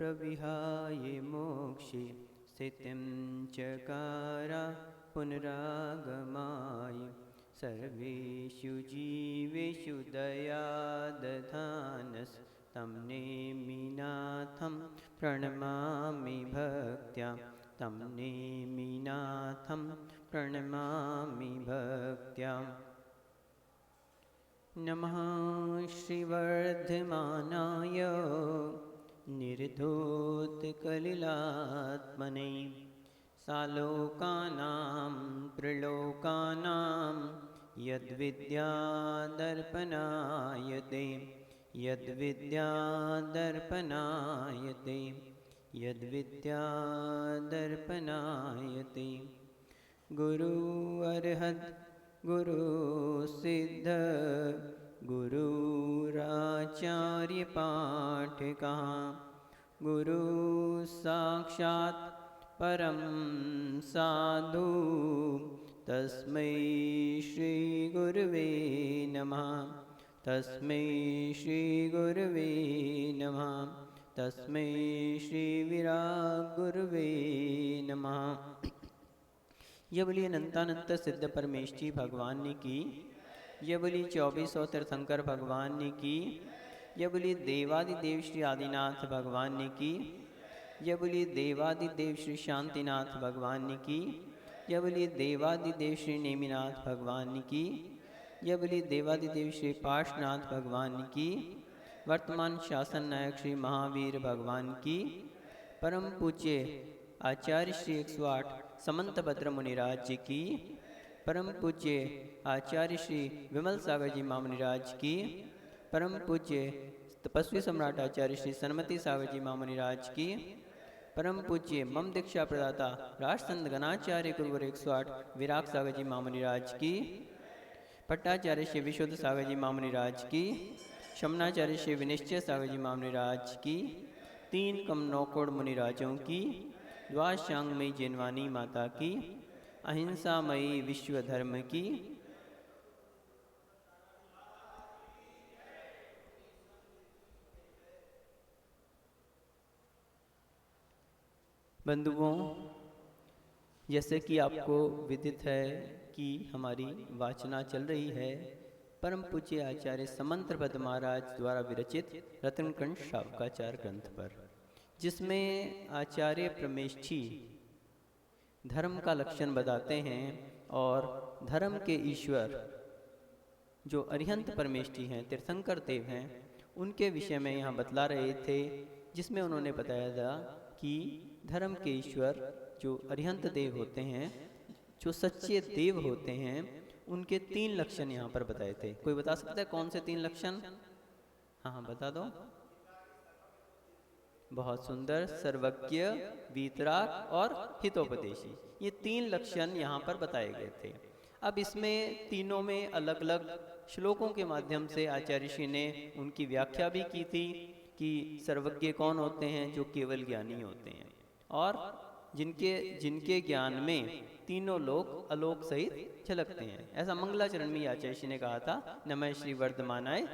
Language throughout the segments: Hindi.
प्रविहाय मोक्षे स्थितिं चकार पुनरागमाय सर्वेषु जीवेषु दया दधानस्तं नेमिनाथं प्रणमामि भक्त्या तं नेमिनाथं प्रणमामि भक्त्या। नमः श्रीवर्धमानाय निर्धूतकलिलात्मने सालोकानां त्रिलोकानां यद्विद्यादर्पणाय ते यद्विद्यादर्पणाय ते यद्विद्यादर्पणाय ते। गुरु अर्हत् गुरु सिद्ध गुरुराचार्य पाठका गुरु साक्षात् परम साधु तस्मै श्री गुरुवे नमः तस्मै श्री गुरुवे नमः तस्मै श्री विराग गुरुवे नमः। ये बोलिए अनंतानंत सिद्ध परमेष्ठी भगवान ने की, ये बोली 2400 तीर्थंकर भगवान ने की, ये बोली देवादिदेव श्री आदिनाथ भगवान ने की, ये बोली देवादिदेव श्री शांतिनाथ भगवान ने की, ये बोली देवादिदेव श्री नेमिनाथ भगवान ने की, ये बोली देवादिदेव श्री पार्श्वनाथ भगवान ने की, वर्तमान शासन नायक श्री महावीर भगवान की, परम पूज्य आचार्य श्री 108 समंत भद्र मुनिराज जी की, परम पूज्य आचार्य श्री विमल सागर जी मामुनिराज की, परम पूज्य तपस्वी सम्राट आचार्य श्री सन्मति सागर जी मामुनिराज की, परम पूज्य मम दीक्षा प्रदाता राष्ट्रसंत गणाचार्य गुरुवर 108 विराग सागर जी मामुनिराज की, पट्टाचार्य श्री विशुद्ध सागर जी मामुनिराज की, शमनाचार्य श्री विनिश्चय सागर जी मामुनिराज की, 3 कम 9 कोड़ मुनिराजों की, द्वादशांगमयी जिनवानी माता की, अहिंसामयी विश्व धर्म की, बंधुओं, जैसे कि आपको विदित है कि हमारी वाचना चल रही है परम पूज्य आचार्य समंतभद्र महाराज द्वारा विरचित रत्नकंठ शावकाचार ग्रंथ पर, जिसमें आचार्य प्रमेष्ठी धर्म का लक्षण बताते हैं और धर्म के ईश्वर जो अरिहंत परमेष्ठी हैं, तीर्थंकर देव हैं, उनके विषय में यहाँ बतला रहे थे, जिसमें उन्होंने बताया था कि धर्म के ईश्वर जो अरिहंत देव होते हैं, जो सच्चे देव होते हैं, उनके 3 लक्षण यहाँ पर बताए थे। कोई बता सकता है कौन से 3 लक्षण? हाँ बता दो। बहुत सुंदर। सर्वज्ञ, वीतराग और हितोपदेशी, ये 3 लक्षण यहाँ पर बताए गए थे। अब इसमें तीनों में अलग अलग श्लोकों के माध्यम से आचार्य श्री ने उनकी व्याख्या भी की थी कि सर्वज्ञ कौन होते हैं? जो केवल ज्ञानी होते हैं और जिनके ज्ञान में तीनों लोक अलोक सहित झलकते हैं। ऐसा मंगलाचरण में आचार्य श्री ने कहा था, नमः श्री वर्धमानाय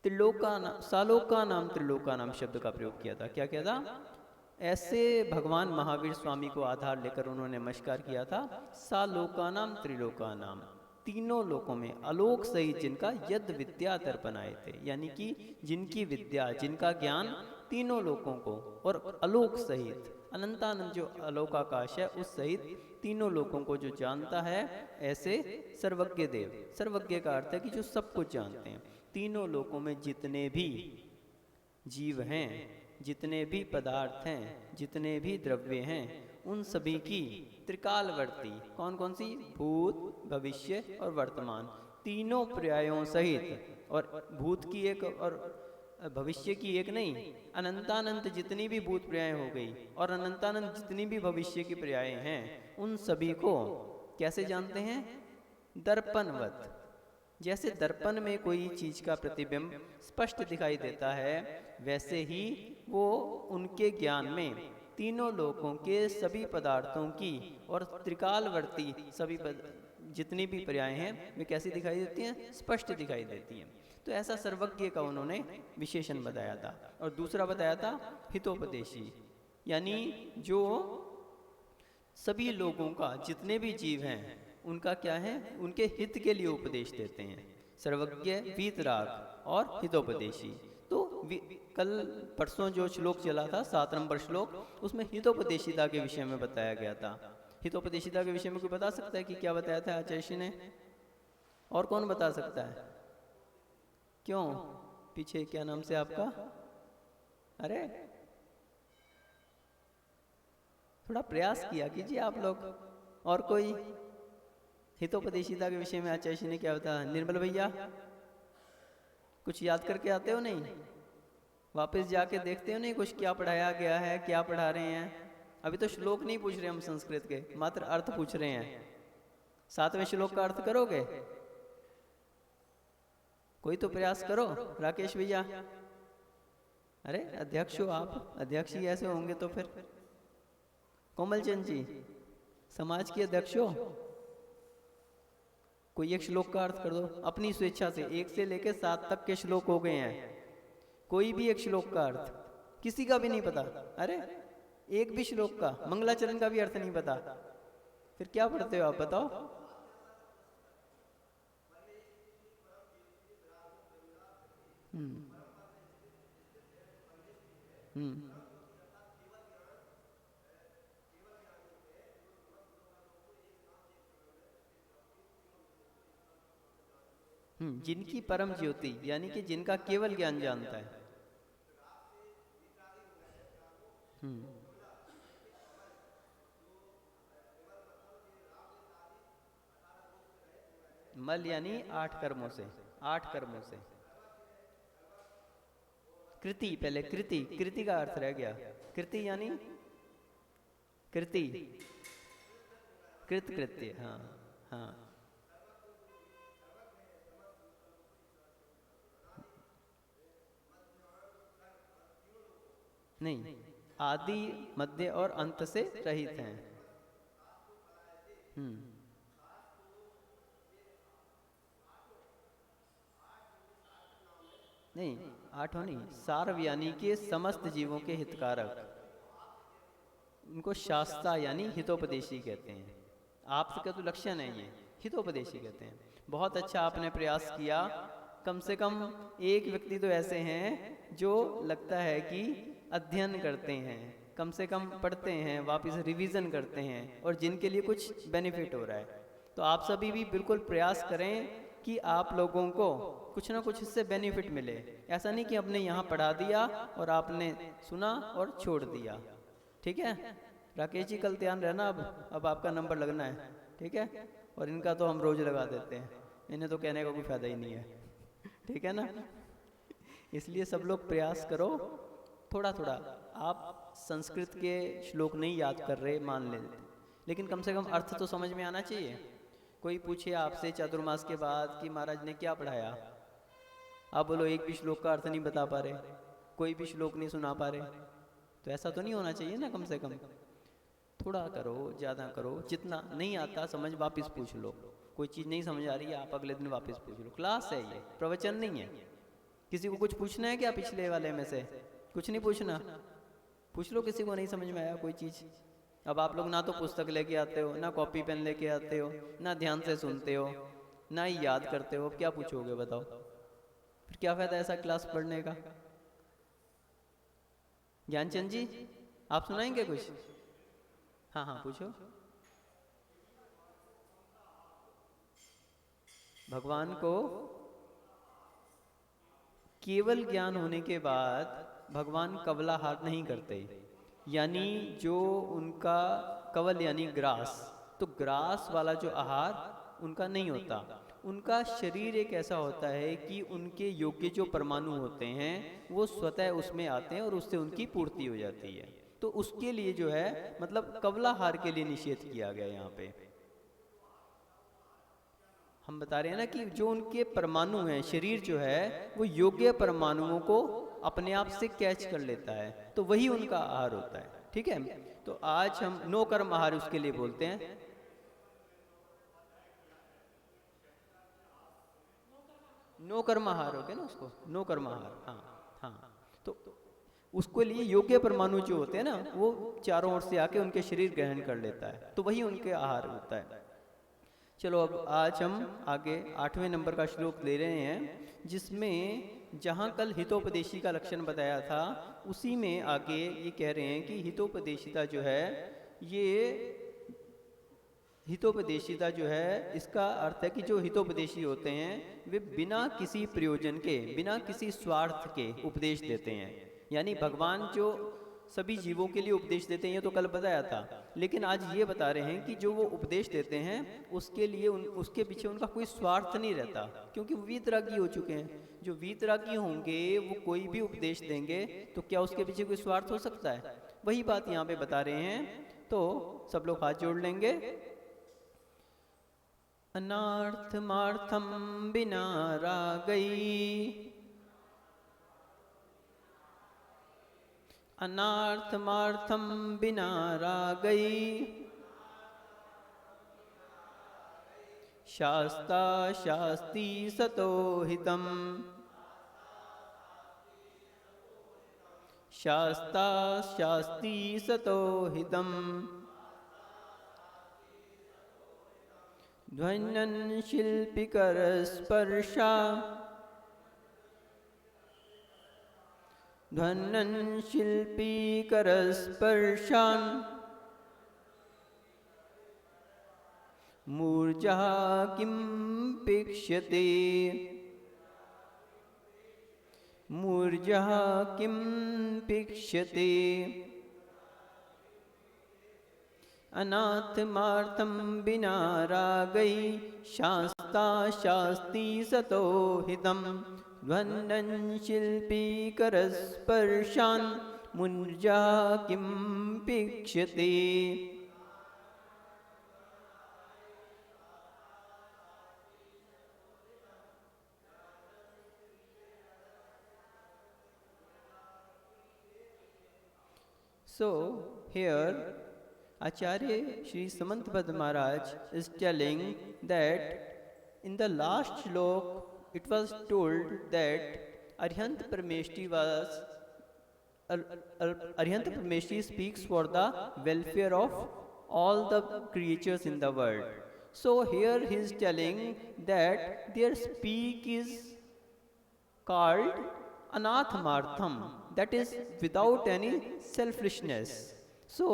सालोका नाम त्रिलोका नाम शब्द का प्रयोग किया था। क्या किया था? ऐसे भगवान महावीर स्वामी को आधार लेकर उन्होंने नमस्कार किया था। सालोका नाम त्रिलोका नाम, तीनों लोकों में अलोक सहित जिनका यद विद्या दर्पणाए थे, यानी कि जिनकी विद्या, जिनका ज्ञान तीनों लोकों को और अलोक सहित अनंतानंद जो अलोकाकाश है उस सहित तीनों लोकों को जो जानता है, ऐसे सर्वज्ञ देव। सर्वज्ञ का अर्थ है कि जो सब कुछ जानते हैं। तीनों लोकों में जितने भी जीव हैं, जितने भी पदार्थ हैं, जितने भी द्रव्य हैं, उन सभी की त्रिकालवर्ती, कौन कौन सी? भूत, भविष्य और वर्तमान, तीनों पर्यायों सहित, और भूत की एक और भविष्य की एक नहीं, अनंतानंत जितनी भी भूत पर्याय हो गई और अनंतानंत जितनी भी भविष्य की पर्याय हैं, उन सभी को कैसे जानते हैं? दर्पणवत। जैसे दर्पण में कोई चीज का प्रतिबिंब स्पष्ट दिखाई देता है, वैसे ही वो उनके ज्ञान में तीनों लोकों के सभी पदार्थों की और त्रिकालवर्ती सभी जितनी भी पर्याय हैं वे कैसी दिखाई देती हैं? स्पष्ट दिखाई देती हैं। तो ऐसा सर्वज्ञ का उन्होंने विशेषण बताया था। और दूसरा बताया था हितोपदेशी, यानी जो सभी लोगों का, जितने भी जीव हैं उनका क्या है, उनके हित के लिए उपदेश देते हैं। सर्वज्ञ, वीतराग और हितोपदेशी। तो कल परसों जो श्लोक चला था 7 नंबर श्लोक, उसमें हितोपदेशिता के विषय में बताया गया था। हितोपदेशिता के विषय में कोई बता सकता है कि क्या बताया था आचार्य ने? और कौन बता सकता है? क्यों पीछे, क्या नाम से आपका? अरे थोड़ा प्रयास किया कीजिए आप लोग। और कोई? हितोपदेशिता के विषय में आचार्य ने क्या बताया? निर्मल भैया कुछ याद करके आते हो? नहीं वापस जाके देखते हो नहीं कुछ क्या पढ़ाया गया है, क्या पढ़ा रहे हैं? अभी तो श्लोक नहीं पूछ रहे हम संस्कृत के, मात्र अर्थ पूछ रहे हैं। 7वें श्लोक का अर्थ करोगे? कोई तो प्रयास करो। राकेश भैया, अरे अध्यक्ष हो आप, अध्यक्ष ही ऐसे होंगे तो फिर। कोमल चंद जी, समाज के अध्यक्ष हो, कोई एक श्लोक का अर्थ कर दो अपनी स्वेच्छा से। 1 से लेकर 7 तक के श्लोक हो गए हैं, कोई भी एक श्लोक का अर्थ, किसी का भी नहीं पता? अरे एक भी श्लोक का, मंगलाचरण का भी अर्थ नहीं पता, फिर क्या पढ़ते हो आप बताओ? जिनकी परम ज्योति, यानी कि जिनका केवल ज्ञान जानता है। मल यानी 8 कर्मों से, 8 कर्मों से। कृति, पहले कृति, कृति का अर्थ रह गया। कृति यानी कृति, कृत कृत्य। हाँ हाँ, नहीं, आदि मध्य और अंत से रहित हैं। नहीं, 8 नहीं, सार्व यानी कि समस्त जीवों के हितकारक, उनको शास्ता यानी हितोपदेशी कहते हैं। आपका तो लक्षण है ये, हितोपदेशी कहते हैं। बहुत अच्छा आपने प्रयास किया। कम से कम एक व्यक्ति तो ऐसे हैं जो लगता है कि अध्ययन करते हैं, कम से कम पढ़ते हैं, वापस रिवीजन करते हैं, और जिनके लिए कुछ बेनिफिट हो रहा है। तो आप सभी भी बिल्कुल प्रयास करें कि आप लोगों को कुछ ना कुछ इससे बेनिफिट मिले। ऐसा नहीं कि आपने यहाँ पढ़ा दिया और आपने सुना और छोड़ दिया। ठीक है राकेश जी, कल ध्यान रहना। अब आपका नंबर लगना है, ठीक है? और इनका तो हम रोज लगा देते हैं, इन्हें तो कहने का कोई फायदा ही नहीं है, ठीक है ना? इसलिए सब लोग प्रयास करो थोड़ा थोड़ा। आप संस्कृत के श्लोक नहीं याद कर रहे मान ले, लेकिन कम से कम अर्थ तो समझ में आना चाहिए। कोई पूछे आपसे चातुर्मास के बाद कि महाराज ने क्या पढ़ाया, आप बोलो एक भी श्लोक का अर्थ नहीं बता पा रहे, कोई भी श्लोक नहीं सुना पा रहे, तो ऐसा तो नहीं होना चाहिए ना। कम से कम थोड़ा करो, ज़्यादा करो। जितना नहीं आता समझ वापस पूछ लो। कोई चीज़ नहीं समझ आ रही है, आप अगले दिन वापस पूछ लो। क्लास है ये, प्रवचन नहीं है। किसी को कुछ पूछना है क्या पिछले वाले में से? कुछ नहीं पूछना, पूछ लो। किसी को नहीं समझ में आया कोई चीज़? अब आप लोग ना तो पुस्तक लेके आते हो, ना कॉपी पेन लेके आते हो, ना ध्यान से सुनते हो, ना ही याद करते हो। क्या पूछोगे बताओ? फिर क्या फायदा ऐसा क्लास पढ़ने का? ज्ञानचंद जी, आप सुनाएंगे कुछ? हाँ हाँ पूछो। भगवान को केवल ज्ञान होने के बाद भगवान कवला हाथ नहीं करते, यानी जो उनका कवल यानी ग्रास, तो ग्रास वाला जो आहार उनका नहीं होता। उनका शरीर एक ऐसा होता है कि उनके योग्य जो परमाणु होते हैं वो स्वतः उसमें आते हैं और उससे उनकी पूर्ति हो जाती है। तो उसके लिए जो है मतलब कवलाहार के लिए निषेध किया गया यहाँ पे। हम बता रहे हैं ना कि जो उनके परमाणु हैं, शरीर जो है वो योग्य परमाणुओं को अपने आप से कैच कर लेता है, तो वही उनका आहार होता है। ठीक है, तो आज हम नो कर्म आहार उसके लिए बोलते हैं। नो कर्माहार हो गया ना उसको, नो कर्माहार। हाँ हाँ, तो उसके लिए योग्य परमाणु जो होते हैं ना, वो चारों ओर से आके उनके शरीर ग्रहण कर लेता है, तो वही उनके आहार होता है। चलो अब आज हम आगे 8वें नंबर का श्लोक ले रहे हैं, जिसमें जहाँ कल हितोपदेशी का लक्षण बताया था, उसी में आगे ये कह रहे हैं कि हितोपदेशिता जो है, ये हितोपदेशिता जो है, इसका अर्थ है कि जो हितोपदेशी होते हैं वे बिना किसी प्रयोजन के, बिना किसी स्वार्थ के उपदेश देते हैं। यानी भगवान जो सभी जीवों के लिए उपदेश देते हैं, ये तो कल बताया था, लेकिन आज ये बता रहे हैं कि जो वो उपदेश देते हैं उसके लिए उसके पीछे उनका कोई स्वार्थ नहीं रहता, क्योंकि वो वीतरागी हो चुके हैं। जो वीतरागी होंगे वो कोई भी उपदेश देंगे तो क्या उसके पीछे कोई स्वार्थ हो सकता है? वही बात यहाँ पे बता रहे हैं। तो सब लोग हाथ जोड़ लेंगे। अनार्थमार्थम बिना रागई, अनार्थमार्थम बिना रागई, शास्ता शास्ति सतो हितम, शास्ता शास्ति सतो हितम, ध्वन्यन् शिल्पिकरस्पर्शा, ध्वन्यन् शिल्पिकरस्पर्शान्, मूर्जा किं पेक्ष्यते, मूर्जा किं पेक्ष्यते, अनाथमार्थम बिना रागै, शास्ता शास्ति सतो हितम, ध्वन्यन् शिल्पिकरस्पर्शान्, मुञ्जा किं पेक्ष्यते। So here Acharya Shri Samantapad Maharaj is telling that in the last shlok it was told that Arihant Parameshti speaks for the welfare of all the creatures in the world. So here he is telling that their speak is called anathmartham, that is without any selfishness. So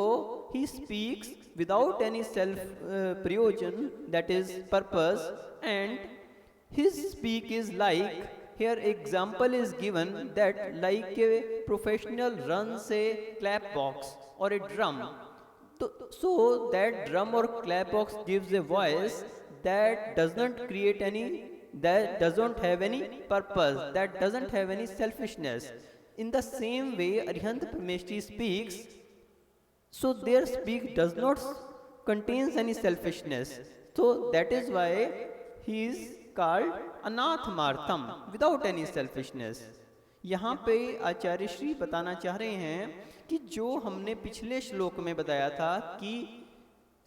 he speaks without any self prayojan, that is purpose, and his speak is like, here example is given that like a professional runs a clap box or a drum. So that drum or clap box gives a voice that does not create any, that doesn't have any purpose, that doesn't have any selfishness. In the same way Arihant Parameshti speaks, so their speak does not contains any selfishness. So that is why he is called अनाथमार्थम, without any selfishness. यहाँ पे आचार्य श्री बताना चाह रहे हैं कि जो हमने पिछले श्लोक में बताया था कि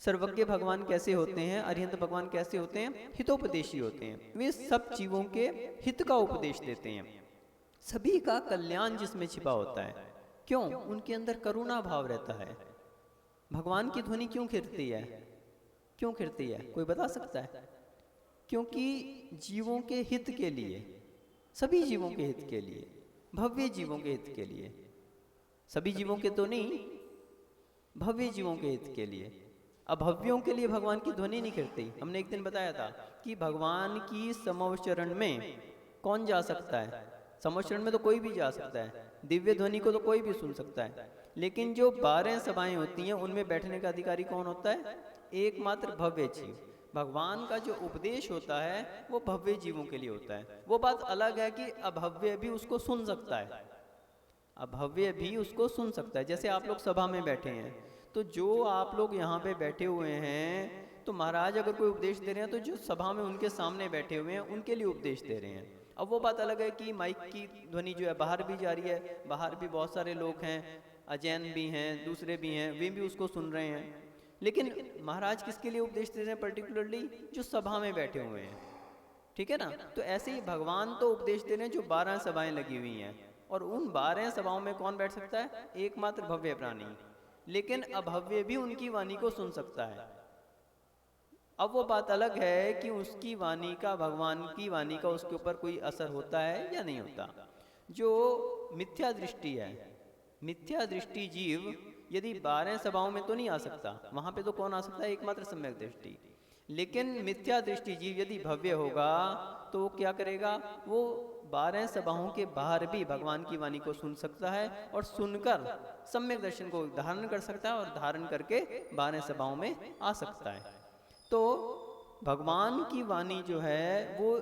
सर्वज्ञ भगवान कैसे होते हैं, अरिहंत भगवान कैसे होते हैं, हितोपदेशी होते हैं। वे सब जीवों के हित का उपदेश देते हैं, सभी का कल्याण जिसमें छिपा होता है। क्यों? उनके अंदर करुणा भाव रहता है। भगवान की ध्वनि क्यों खिरती है? क्यों खिरती है? कोई बता सकता है? क्योंकि जीवों के हित के लिए, सभी जीवों के हित के लिए, भव्य जीवों के हित के लिए, सभी जीवों के तो नहीं, भव्य जीवों के हित के लिए। अभव्यों के लिए भगवान की ध्वनि नहीं खिरती। हमने एक दिन बताया था कि भगवान की समवचरण में कौन जा सकता है? समवचरण में तो कोई भी जा सकता है, दिव्य ध्वनि को तो कोई भी सुन सकता है, लेकिन जो 12 सभाएं होती हैं उनमें बैठने का अधिकारी कौन होता है? एकमात्र भव्य जीव। भगवान का जो उपदेश होता है वो भव्य जीवों के लिए होता है। वो बात अलग है कि अभव्य भी उसको सुन सकता है, अभव्य भी उसको सुन सकता है। जैसे आप लोग सभा में बैठे हैं, तो जो आप लोग यहाँ पे बैठे हुए हैं, तो महाराज अगर कोई उपदेश दे रहे हैं तो जो सभा में उनके सामने बैठे हुए हैं उनके लिए उपदेश दे रहे हैं। अब वो बात अलग है कि माइक की ध्वनि जो है बाहर भी जा रही है, बाहर भी बहुत सारे लोग हैं, अजैन भी हैं, दूसरे भी हैं, वे भी उसको सुन रहे हैं, लेकिन महाराज किसके लिए उपदेश दे रहे हैं? पर्टिकुलरली जो सभा में बैठे हुए हैं। ठीक है ना। तो ऐसे ही भगवान तो उपदेश दे रहे हैं जो 12 सभाएं लगी हुई हैं, और उन 12 सभाओं में कौन बैठ सकता है? एकमात्र भव्य प्राणी। लेकिन अभव्य भी उनकी वाणी को सुन सकता है। अब वो बात अलग है कि उसकी वाणी का, भगवान की वाणी का उसके ऊपर कोई असर होता है या नहीं होता। जो मिथ्या दृष्टि है, मिथ्या दृष्टि जीव यदि 12 सभाओं में तो नहीं आ सकता, वहां पे तो कौन आ सकता है? एकमात्र सम्यक दृष्टि। लेकिन मिथ्या दृष्टि जीव यदि भव्य होगा तो वो क्या करेगा? वो 12 सभाओं के बाहर भी भगवान की वाणी को सुन सकता है, और सुनकर सम्यक दर्शन को धारण कर सकता है, और धारण करके 12 सभाओं में आ सकता है। तो भगवान की वाणी जो है वो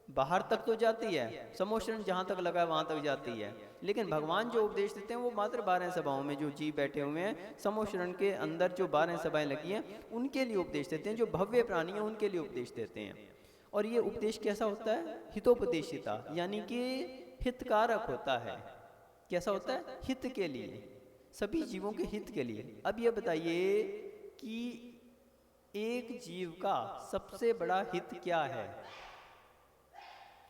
बाहर तक तो जाती है, समोषण जहाँ तक लगा है वहाँ तक जाती है, लेकिन भगवान जो उपदेश देते हैं वो मात्र 12 सभाओं में, जो जीव बैठे हुए हैं समोषण के अंदर जो 12 सभाएं लगी हैं उनके लिए उपदेश देते हैं, जो भव्य प्राणी हैं उनके लिए उपदेश देते हैं। और ये उपदेश कैसा होता है? हितोपदेशिता, यानी कि हितकारक होता है। कैसा होता है? हित के लिए, सभी जीवों के हित के लिए। अब ये बताइए कि एक जीव का सबसे बड़ा हित क्या है?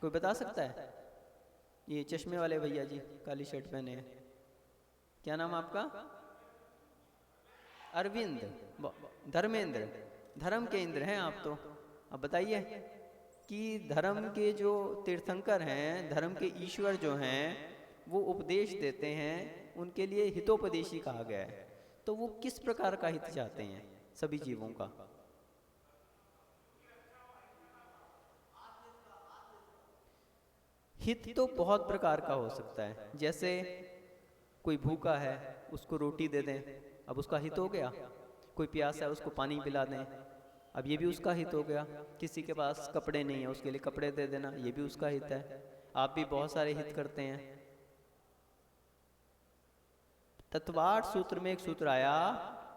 कोई बता सकता है? ये चश्मे वाले भैया जी, काली शर्ट पहने हैं, क्या नाम आपका? अरविंद, धर्मेंद्र, धर्म के इंद्र हैं आप तो। अब बताइए कि धर्म के जो तीर्थंकर हैं, धर्म के ईश्वर जो हैं, वो उपदेश देते हैं, उनके लिए हितोपदेशी कहा गया है। तो वो किस प्रकार का हित चाहते हैं सभी जीवों का? हित तो बहुत प्रकार का हो सकता है। जैसे कोई भूखा है उसको रोटी दे दें, अब उसका हित हो गया। कोई प्यासा है उसको पानी पिला दें, अब ये भी उसका हित हो गया। किसी के पास कपड़े नहीं है उसके लिए कपड़े दे देना, ये भी उसका हित है। आप भी बहुत सारे हित करते हैं। तत्वार्थ सूत्र में एक सूत्र आया,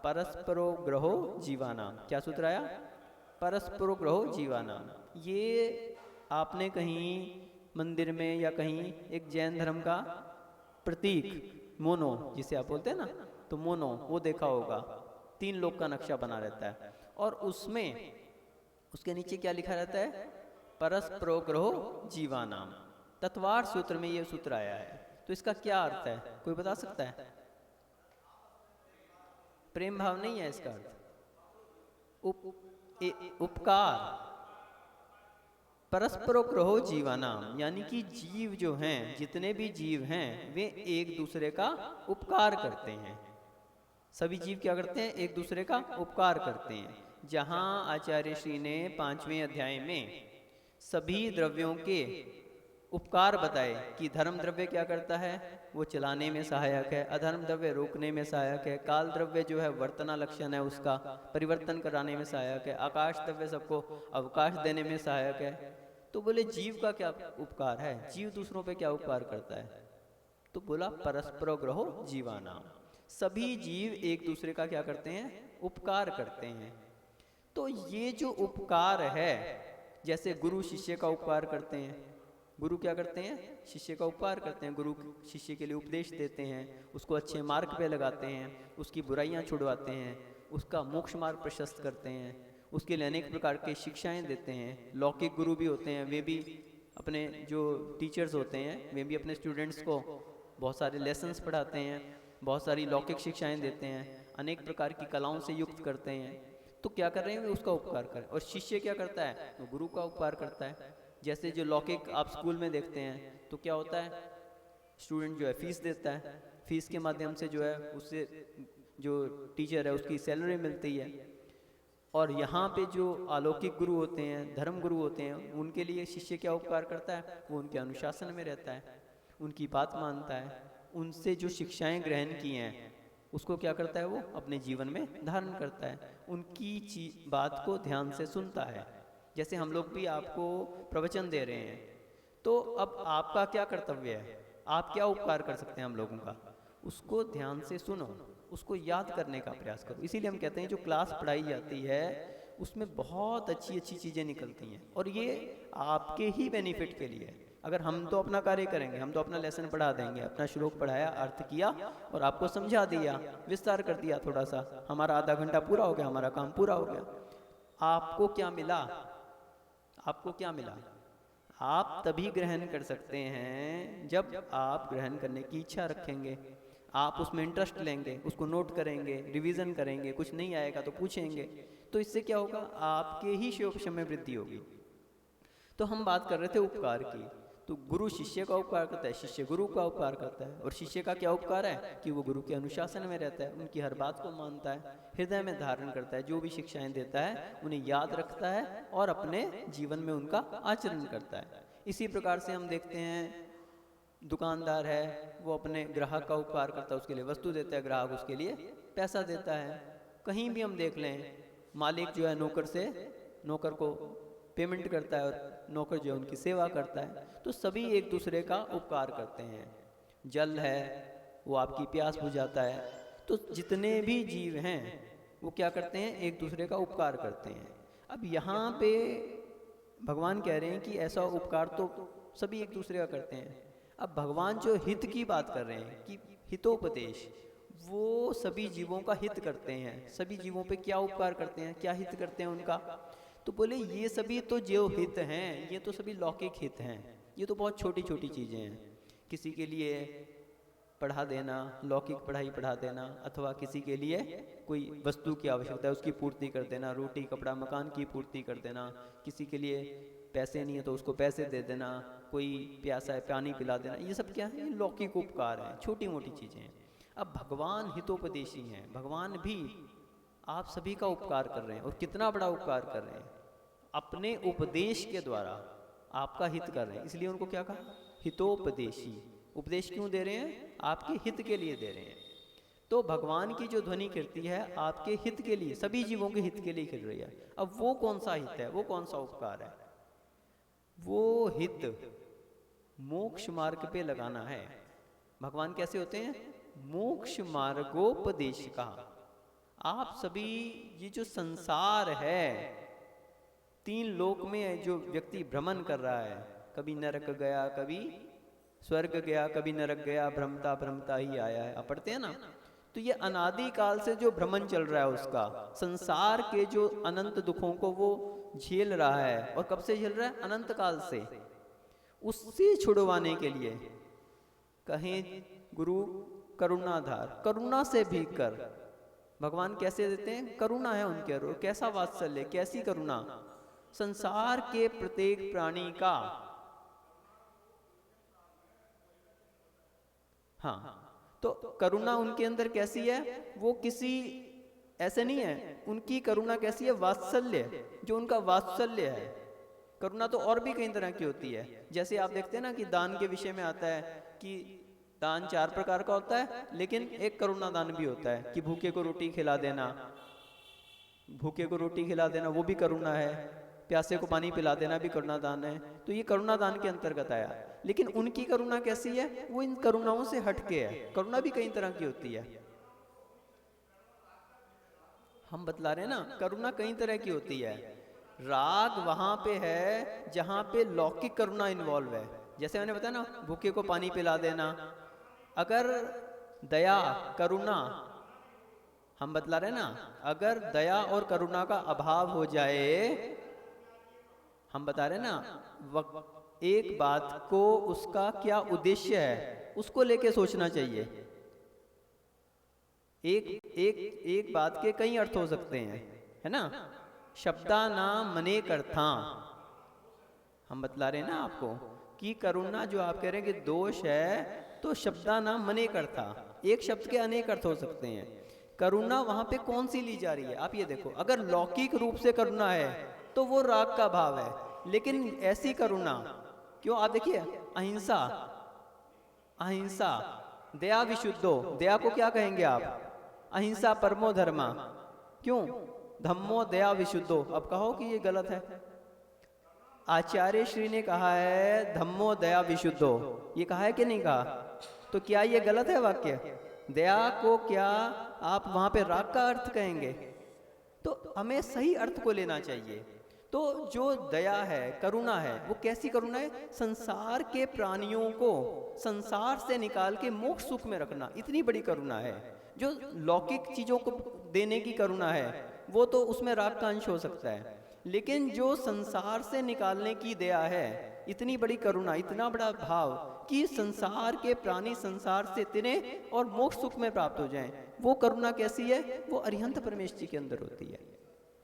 परस्परो ग्रहो जीवानाम। क्या सूत्र आया? परस्परो ग्रहो जीवानाम। ये आपने कहीं मंदिर में या कहीं एक जैन धर्म का प्रतीक मोनो जिसे आप बोलते हैं ना, तो मोनो वो देखा होगा, 3 लोग का नक्शा बना रहता है, और उसमें उसके नीचे क्या लिखा रहता है? परस्परो ग्रहो जीवानाम। तत्वार्थ सूत्र में ये सूत्र आया है। तो इसका क्या अर्थ है? कोई बता सकता है? प्रेम भाव नहीं है इसका अर्थ, उपकार। परस्परो ग्रहो जीवानाम, यानी कि जीव जो हैं, जितने भी जीव हैं, वे एक दूसरे का उपकार करते हैं। सभी जीव क्या करते हैं? एक दूसरे का उपकार करते हैं। जहां आचार्य श्री ने 5वें अध्याय में सभी द्रव्यों के उपकार बताए कि धर्म द्रव्य क्या करता है? वो चलाने में सहायक है, अधर्म द्रव्य रोकने में सहायक है, काल द्रव्य जो है वर्तना लक्षण है उसका परिवर्तन कराने में सहायक है, आकाश द्रव्य सबको अवकाश देने में सहायक है। तो बोले जीव का क्या उपकार है? जीव दूसरों पे क्या उपकार करता है? तो बोला परस्परो ग्रहो जीवानाम। सभी जीव एक दूसरे का क्या करते हैं? उपकार करते हैं। तो ये जो उपकार है, जैसे गुरु शिष्य का उपकार करते हैं, गुरु क्या करते हैं? शिष्य का उपकार करते हैं। गुरु शिष्य के लिए उपदेश देते हैं, उसको अच्छे मार्ग पे लगाते हैं, उसकी बुराइयां छुड़वाते हैं, उसका मोक्ष मार्ग प्रशस्त करते हैं, उसके लिए अनेक प्रकार की शिक्षाएं देते हैं। लौकिक गुरु भी होते हैं, वे भी अपने जो टीचर्स होते हैं वे भी अपने स्टूडेंट्स को बहुत सारे लेसन्स पढ़ाते हैं, बहुत सारी लौकिक शिक्षाएं देते हैं, अनेक प्रकार की कलाओं से युक्त करते हैं। तो क्या कर रहे हैं? उसका उपकार करें। और शिष्य क्या करता है? तो गुरु का उपकार करता है। जैसे जो लौकिक आप स्कूल में देखते हैं तो क्या होता है? स्टूडेंट जो है फीस देता है, फीस के माध्यम से जो है उससे जो टीचर है उसकी सैलरी मिलती है। और यहाँ पे जो अलौकिक गुरु होते हैं, धर्म गुरु होते हैं, उनके लिए शिष्य क्या उपकार करता है? वो उनके अनुशासन में रहता है, उनकी बात मानता है, उनसे जो शिक्षाएं ग्रहण की हैं उसको क्या करता है? वो अपने जीवन में धारण करता है, उनकी बात को ध्यान से सुनता है। जैसे हम लोग भी आपको प्रवचन दे रहे हैं, तो अब आपका क्या कर्तव्य है? आप क्या उपकार कर सकते हैं हम लोगों का? उसको ध्यान से सुनो, उसको याद करने का प्रयास करो। इसीलिए हम कहते हैं जो क्लास पढ़ाई जाती है उसमें बहुत अच्छी अच्छी चीज़ें निकलती हैं, और ये आपके ही बेनिफिट के लिए। अगर हम तो अपना कार्य करेंगे, हम तो अपना लेसन पढ़ा देंगे, अपना श्लोक पढ़ाया, अर्थ किया और आपको समझा दिया, विस्तार कर दिया थोड़ा सा, हमारा आधा घंटा पूरा हो गया, हमारा काम पूरा हो गया। आपको क्या मिला? आपको क्या मिला? आप तभी ग्रहण कर सकते हैं जब आप ग्रहण करने की इच्छा रखेंगे, आप उसमें इंटरेस्ट लेंगे, उसको नोट करेंगे, रिवीजन करेंगे, कुछ नहीं आएगा तो पूछेंगे, तो इससे क्या होगा? आपके ही शिवोपशम में वृद्धि होगी। तो हम बात कर रहे थे उपकार की, तो गुरु शिष्य का उपकार करता है, शिष्य गुरु का उपकार करता है। और शिष्य का क्या उपकार है कि वो गुरु के अनुशासन में रहता है, उनकी हर बात को मानता है, हृदय में धारण करता है, जो भी शिक्षाएं देता है उन्हें याद रखता है और अपने जीवन में उनका आचरण करता है। इसी प्रकार से हम देखते हैं दुकानदार है, वो अपने ग्राहक का उपकार करता है, उसके लिए वस्तु देता है, ग्राहक उसके लिए पैसा देता है। कहीं भी हम देख लें, मालिक जो है नौकर को पेमेंट करता है और नौकर जो है उनकी सेवा करता है। तो सभी एक दूसरे का उपकार करते हैं। जल है, वो आपकी प्यास बुझाता है। तो जितने भी जीव हैं वो क्या करते हैं? एक दूसरे का उपकार करते हैं। अब यहाँ पे भगवान कह रहे हैं कि ऐसा उपकार तो सभी एक दूसरे का करते हैं। अब भगवान जो हित की बात कर रहे हैं कि हितोपदेश, वो सभी जीवों का हित करते हैं। सभी जीवों पे क्या उपकार करते हैं, क्या हित करते हैं उनका? तो बोले ये सभी तो जो हित हैं ये तो सभी लौकिक हित हैं, ये तो बहुत छोटी छोटी चीज़ें हैं। किसी के लिए पढ़ा देना, लौकिक पढ़ाई पढ़ा देना, अथवा किसी के लिए कोई वस्तु की आवश्यकता है उसकी पूर्ति कर देना, रोटी कपड़ा मकान की पूर्ति कर देना, किसी के लिए पैसे नहीं है तो उसको पैसे दे देना, कोई प्यासा है पानी पिला देना, ये सब क्या है? ये लौकिक उपकार हैं, छोटी मोटी चीज़ें हैं। अब भगवान हितोपदेशी हैं, भगवान भी आप सभी का उपकार कर रहे हैं। और कितना बड़ा उपकार कर रहे हैं? अपने उपदेश के द्वारा आपका हित कर रहे हैं, इसलिए उनको क्या कहा? हितोपदेशी। उपदेश क्यों दे रहे हैं? आपके हित के लिए दे रहे हैं। तो भगवान की जो ध्वनि कीर्ति है आपके हित के लिए, सभी जीवों के हित के लिए खिल रही है। अब वो कौन सा हित है, वो कौन सा उपकार है? वो हित मोक्ष मार्ग पे लगाना है। भगवान कैसे होते हैं? मोक्ष मार्गोपदेश का। आप सभी ये जो संसार है, 3 लोक में जो व्यक्ति भ्रमण कर रहा है, कभी नरक गया, कभी स्वर्ग गया, कभी नरक गया, भ्रमता भ्रमता ही आया है, आप पढ़ते हैं ना? तो ये अनादि काल से जो भ्रमण चल रहा है उसका, संसार के जो अनंत दुखों को वो झेल रहा है, और कब से झेल रहा है? अनंत काल से। उससे छुड़वाने के लिए कहें गुरु करुणाधार, करुणा से भीग कर भगवान कैसे देते हैं? करुणा है उनके अंदर। कैसा वात्सल्य, कैसी करुणा? संसार के प्रत्येक प्राणी का, हाँ, तो करुणा उनके अंदर कैसी है? वो किसी ऐसे नहीं है, उनकी करुणा कैसी है? वात्सल्य, जो उनका वात्सल्य है। करुणा तो और भी कई तरह की होती है। जैसे आप देखते हैं ना कि दान के विषय में आता है कि दान 4 प्रकार का होता है, लेकिन एक करुणा दान भी होता है कि भूखे को रोटी खिला देना, भूखे को रोटी खिला देना वो भी करुणा है, प्यासे को पानी पिला देना भी करुणा दान है। तो ये करुणा दान के अंतर्गत आया। लेकिन उनकी करुणा कैसी है? वो इन करुणाओं से हटके है। करुणा भी कई तरह की होती है, हम बतला रहे हैं ना, करुणा कई तरह की होती है। राग वहां पे है जहां पे लौकिक करुणा इन्वॉल्व है। जैसे मैंने बताया ना, भूखे को पानी पिला देना। अगर दया करुणा, हम बतला रहे हैं ना, अगर दया और करुणा का अभाव हो जाए, हम बता रहे हैं ना, एक बात को उसका क्या उद्देश्य है उसको लेके सोचना चाहिए। एक बात के कई अर्थ हो सकते हैं, है ना? शब्दा नाम मनेक अर्था, हम बतला रहे हैं ना आपको कि करुणा जो आप कह रहे हैं कि दोष है, तो शब्दा नाम मनेक अर्था, एक शब्द के अनेक अर्थ हो सकते हैं। करुणा वहां पे कौन सी ली जा रही है? आप ये देखो, अगर लौकिक रूप से करुणा है तो वो राग का भाव है। लेकिन ऐसी करुणा क्यों? आप देखिए, अहिंसा, अहिंसा, दया विशुद्धो, दया को क्या कहेंगे आप? अहिंसा परमो धर्मा। क्यों? धम्मो दया विशुद्धो। अब कहो कि ये गलत है। आचार्य श्री ने कहा है धम्मो दया विशुद्धो, ये कहा है कि नहीं कहा? तो क्या ये गलत है वाक्य? दया को क्या आप वहां पे राग का अर्थ कहेंगे? तो हमें सही अर्थ को लेना चाहिए। तो जो दया है, करुणा है, वो कैसी करुणा है? संसार के प्राणियों को संसार से निकाल के मोक्ष सुख में रखना, इतनी बड़ी करुणा है। जो लौकिक चीजों को देने की करुणा है वो तो उसमें राग का अंश हो सकता है, लेकिन जो संसार से निकालने की दया है, इतनी बड़ी करुणा, इतना बड़ा भाव कि संसार के प्राणी संसार से तिने और मोक्ष सुख में प्राप्त हो जाएं, वो करुणा कैसी है? वो अरिहंत परमेश जी के अंदर होती है,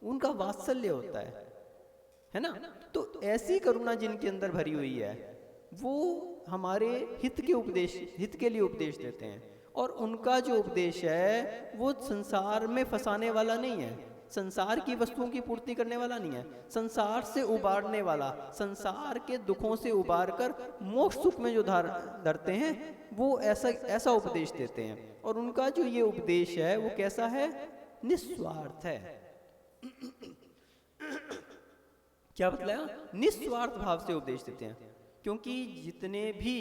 उनका वात्सल्य होता है ना। तो ऐसी करुणा जिनके अंदर भरी हुई है, वो हमारे हित के लिए उपदेश देते हैं। और उनका जो उपदेश है वो संसार में फंसाने वाला नहीं है, संसार की वस्तुओं की पूर्ति करने वाला नहीं है, संसार से उबारने वाला, संसार के दुखों से उबार कर मोक्ष सुख में जो धरते हैं, वो ऐसा उपदेश देते हैं। और उनका जो ये उपदेश है वो कैसा है? निस्वार्थ है। क्या बतलाया? निस्वार्थ भाव से उपदेश देते हैं। क्योंकि जितने भी,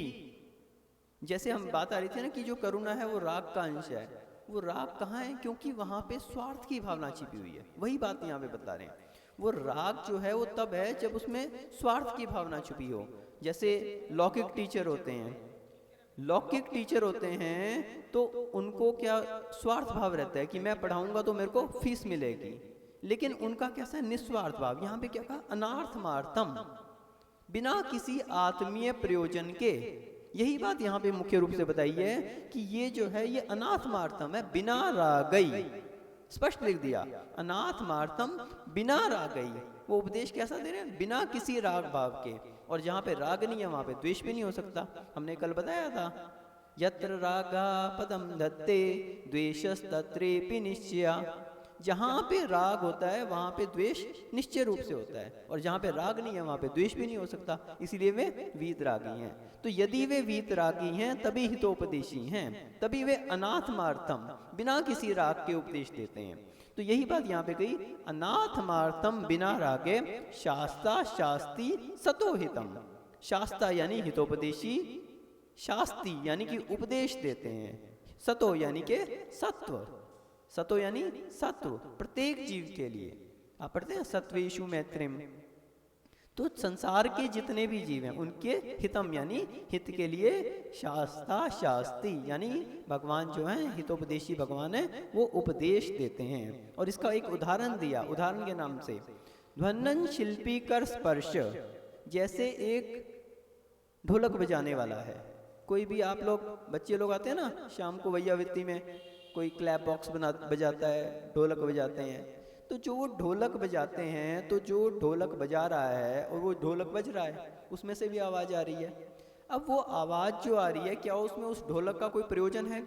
जैसे हम बात आ रही थी ना कि जो करुणा है वो राग का अंश है, वो राग कहाँ है? क्योंकि वहां पे स्वार्थ की भावना छिपी हुई है। वही बात यहाँ पे बता रहे हैं, वो राग जो है वो तब है जब उसमें स्वार्थ की भावना छुपी हो। जैसे लौकिक टीचर होते हैं तो उनको क्या स्वार्थ भाव रहता है कि मैं पढ़ाऊंगा तो मेरे को फीस मिलेगी, लेकिन उनका कैसा निस्वार्थ भाव। यहाँ पे क्या कहा? अनार्थमार्थम, बिना किसी आत्मीय प्रयोजन के। यही बात यहाँ पे मुख्य रूप से बताई है कि ये जो है ये अनाथमार्थम है, बिना रागई। स्पष्ट लिख दिया, अनाथमार्थम बिना रागई। वो उपदेश कैसा दे रहे हैं? बिना किसी राग भाव के। और जहाँ पे राग नहीं है वहाँ पे द्वेष भी नहीं हो सकता। हमने कल बताया था, यत्र रागा पदम धत्ते द्वेषस्तत्रेपि निश्चया। जहाँ पे राग होता है वहाँ पे द्वेष निश्चय रूप से होता है, और जहाँ पे राग नहीं है वहाँ पे द्वेष भी नहीं हो सकता, इसीलिए वे वीतरागी हैं। तो यदि वे वीतरागी हैं तभी हितोपदेशी हैं, तभी वे अनाथमार्थम बिना किसी राग के उपदेश देते हैं। तो यही बात यहाँ पे कही, अनाथमार्थम बिना रागे शास्ता शास्ति सतोहितम। शास्ता यानी हितोपदेशी, शास्ति यानी कि उपदेश देते हैं, सतो यानी के सत्व, सतो यानी सत्व, प्रत्येक जीव के लिए। आप पढ़ते हैं सत्वेषु मैत्रिम। तो संसार के जितने भी जीव हैं उनके हितम यानी हित के लिए शास्ता शास्ति यानी भगवान जो हैं हितोपदेशी भगवान है, वो उपदेश देते हैं। और इसका एक उदाहरण दिया, उदाहरण के नाम से ध्वनन शिल्पी कर स्पर्श। जैसे एक ढोलक बजाने वाला है, कोई भी आप लोग बच्चे लोग आते हैं ना शाम को वैयावृत्ति में, कोई क्लैप बॉक्स बजाता है, ढोलक बजाते हैं। तो जो वो ढोलक बजाते हैं, तो जो ढोलक बजा रहा है और वो ढोलक बज रहा है, उसमें से भी आवाज़ आ रही है। अब वो आवाज़ जो आ रही है, क्या उसमें उस ढोलक का कोई प्रयोजन है?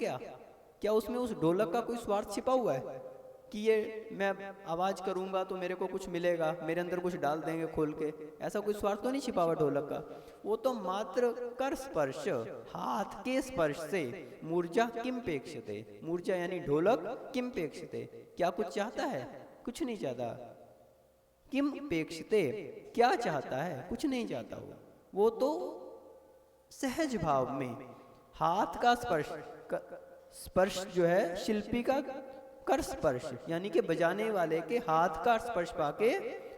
क्या उसमें उस ढोलक का कोई स्वार्थ छिपा हुआ है कि ये मैं आवाज़ करूँगा तो मेरे को कुछ मिलेगा, मेरे अंदर कुछ डाल देंगे खोल के? ऐसा कोई स्वार्थ तो नहीं छिपा हुआ ढोलक का। वो तो मात्र कर स्पर्श, हाथ के स्पर्श से मूर्जा किम पेक्षते, मूर्जा यानी ढोलक, किम पेक्षते क्या कुछ चाहता है? कुछ नहीं चाहता। किम पेक्षते क्या चाहता है? कुछ नहीं चाहता। वो तो सहज भाव में हाथ का स्पर्श जो है शिल्पी का कर स्पर्श यानी कि बजाने वाले के हाथ का स्पर्श पाके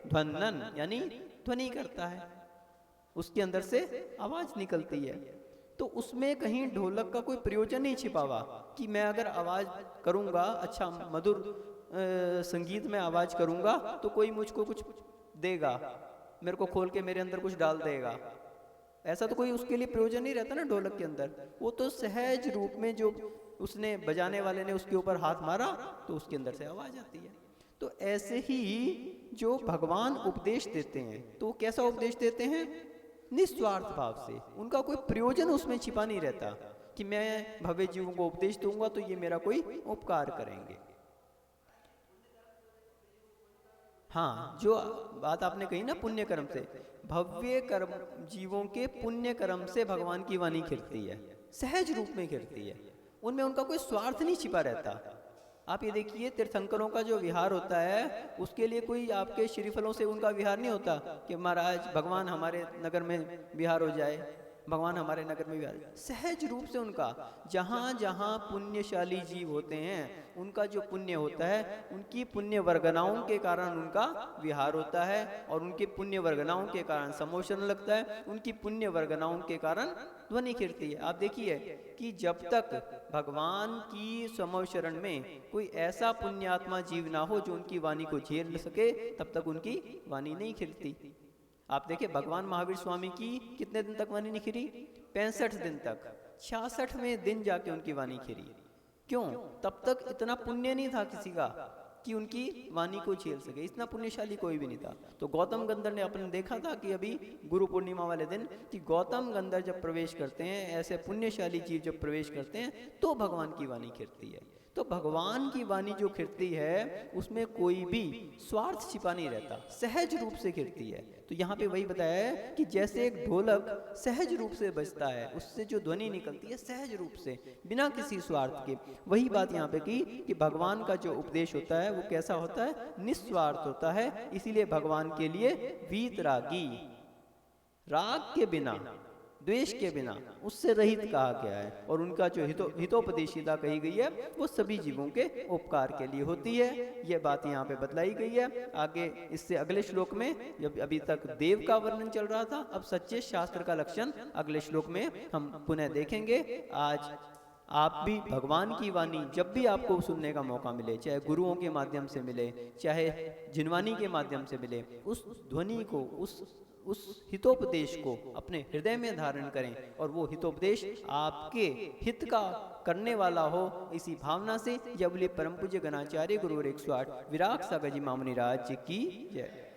ध्वनन यानी ध्वनि करता है, उसके अंदर से आवाज निकलती है। तो उसमें कहीं ढोलक का कोई प्रयोजन नहीं छिपा हुआ कि मैं अगर आवाज करूंगा, अच्छा मधुर संगीत में आवाज करूंगा तो कोई मुझको कुछ देगा, मेरे को खोल के मेरे अंदर कुछ डाल देगा। ऐसा तो कोई उसके लिए प्रयोजन नहीं रहता ना ढोलक के अंदर। वो तो सहज रूप में जो उसने बजाने वाले ने उसके ऊपर हाथ मारा तो उसके अंदर से आवाज आती है। तो ऐसे ही जो भगवान उपदेश देते हैं तो कैसा उपदेश देते हैं? निस्वार्थ भाव से। उनका कोई प्रयोजन उसमें छिपा नहीं रहता कि मैं भव्य जीवों को उपदेश दूंगा तो ये मेरा कोई उपकार करेंगे। हाँ, जो बात आपने कही ना पुण्य कर्म से, भव्य कर्म जीवों के पुण्य कर्म से भगवान की वाणी खिलती है, सहज रूप में खिलती है, उनमें उनका कोई स्वार्थ नहीं छिपा रहता। आप ये देखिए तीर्थंकरों का जो विहार होता है उसके लिए कोई आपके श्रीफलों से उनका विहार नहीं होता कि महाराज भगवान हमारे नगर में विहार हो जाए, भगवान हमारे नगर में विहार। सहज रूप से उनका जहाँ जहाँ पुण्यशाली जीव होते हैं उनका जो पुण्य होता है, उनकी पुण्य वर्गनाओं के कारण उनका विहार होता है, और उनके पुण्य वर्गनाओं के कारण समोशन लगता है, उनकी पुण्य वर्गनाओं के कारण ध्वनि खिरती है। आप देखिए कि जब तक भगवान की समव शरण में कोई ऐसा पुण्यात्मा जीव ना हो जो उनकी वाणी को झेल सके, तब तक उनकी वाणी नहीं खिलती। आप देखिए भगवान महावीर स्वामी की कितने दिन तक वाणी नहीं खिली? 65 दिन तक। 66वें दिन जाके उनकी वाणी खिली। क्यों? तब तक इतना पुण्य नहीं था किसी का कि उनकी वाणी को झेल सके, इतना पुण्यशाली कोई भी नहीं था। तो गौतम गंधर ने अपन देखा था कि अभी गुरु पूर्णिमा वाले दिन कि गौतम गंधर जब प्रवेश करते हैं, ऐसे पुण्यशाली जीव जब प्रवेश करते हैं, तो भगवान की वाणी खिरती है। तो भगवान की वाणी जो खिरती है उसमें कोई भी स्वार्थ छिपा नहीं रहता, सहज रूप से खिरती है। तो यहाँ पे वही बताया है कि जैसे एक ढोलक सहज रूप से बजता है, उससे जो ध्वनि निकलती है सहज रूप से, बिना किसी स्वार्थ के। वही बात यहाँ पे की कि भगवान का जो उपदेश होता है वो कैसा होता है? निस्वार्थ होता है। इसीलिए भगवान के लिए वीतरागी, राग के बिना, द्वेष के बिना, उससे रहित कहा गया है। और उनका जो हितोपदेशिता कही गई है वो सभी जीवों के उपकार के लिए होती है। यह बात यहाँ पे बतलाई गई है। आगे इससे अगले श्लोक में, जब अभी तक देव का वर्णन चल रहा था, अब सच्चे शास्त्र का लक्षण अगले श्लोक में हम पुनः देखेंगे। आज आप भी भगवान की वाणी जब भी आपको सुनने का मौका मिले, चाहे गुरुओं के माध्यम से मिले, चाहे जिनवाणी के माध्यम से मिले, उस ध्वनि को, उस हितोपदेश को अपने हृदय में धारण करें और वो हितोपदेश आपके हित का करने वाला हो। इसी भावना से जब बोले परम पूज्य गणाचार्य गुरुवर 108 विराग सागर जी महामुनि राज की जय।